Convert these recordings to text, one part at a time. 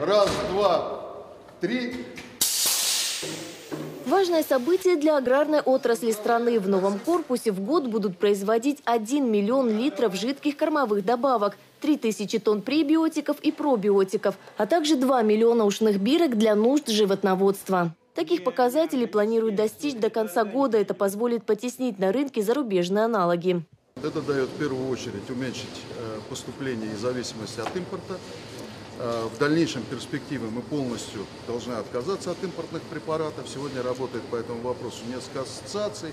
Раз, два, три. Важное событие для аграрной отрасли страны. В новом корпусе в год будут производить 1 миллион литров жидких кормовых добавок, 3000 тонн пребиотиков и пробиотиков, а также 2 миллиона ушных бирок для нужд животноводства. Таких показателей планируют достичь до конца года. Это позволит потеснить на рынке зарубежные аналоги. Это дает в первую очередь уменьшить поступление и зависимость от импорта. В дальнейшем перспективе мы полностью должны отказаться от импортных препаратов. Сегодня работает по этому вопросу несколько ассоциаций.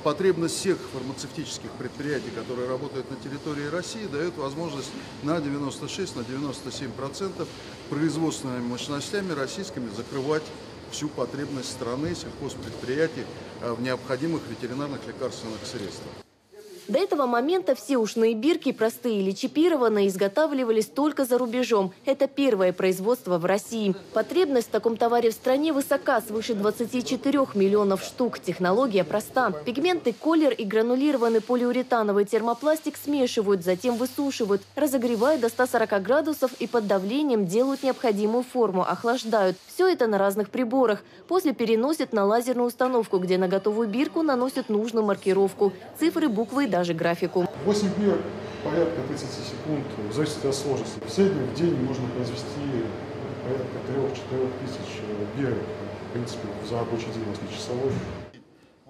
Потребность всех фармацевтических предприятий, которые работают на территории России, дает возможность на 96–97% производственными мощностями российскими закрывать всю потребность страны, сельхозпредприятий в необходимых ветеринарных лекарственных средствах. До этого момента все ушные бирки, простые или чипированные, изготавливались только за рубежом. Это первое производство в России. Потребность в таком товаре в стране высока, свыше 24 миллионов штук. Технология проста. Пигменты, колер и гранулированный полиуретановый термопластик смешивают, затем высушивают, разогревают до 140 градусов и под давлением делают необходимую форму, охлаждают. Все это на разных приборах. После переносят на лазерную установку, где на готовую бирку наносят нужную маркировку. Цифры, буквы и даже графику. 8 бирок, порядка 30 секунд, в зависимости от сложности. В среднем в день можно произвести порядка 3–4 тысяч бирок, в принципе, за рабочий день, если часовой.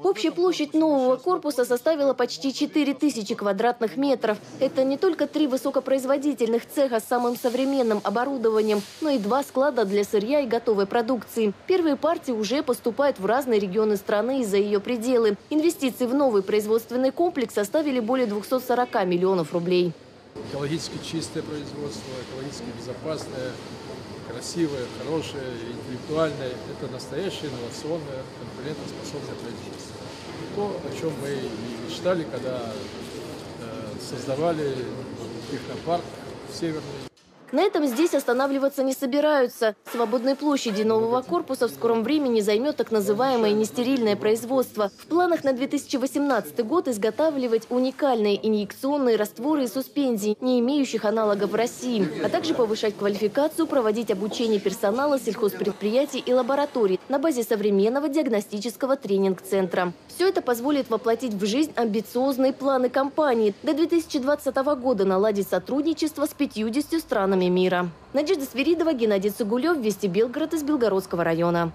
Общая площадь нового корпуса составила почти 4000 квадратных метров. Это не только 3 высокопроизводительных цеха с самым современным оборудованием, но и 2 склада для сырья и готовой продукции. Первые партии уже поступают в разные регионы страны и за ее пределы. Инвестиции в новый производственный комплекс составили более 240 миллионов рублей. Экологически чистое производство, экологически безопасное, красивое, хорошее, интеллектуальное. Это настоящее инновационное, конкурентоспособное производство. То, о чем мы и мечтали, когда создавали технопарк Северный. На этом здесь останавливаться не собираются. Свободной площади нового корпуса в скором времени займет так называемое нестерильное производство. В планах на 2018 год изготавливать уникальные инъекционные растворы и суспензии, не имеющих аналогов в России, а также повышать квалификацию, проводить обучение персонала сельхозпредприятий и лабораторий на базе современного диагностического тренинг-центра. Все это позволит воплотить в жизнь амбициозные планы компании. До 2020 года наладить сотрудничество с 50 странами мира. Надежда Свиридова, Геннадий Цугулев, Вести Белгород из Белгородского района.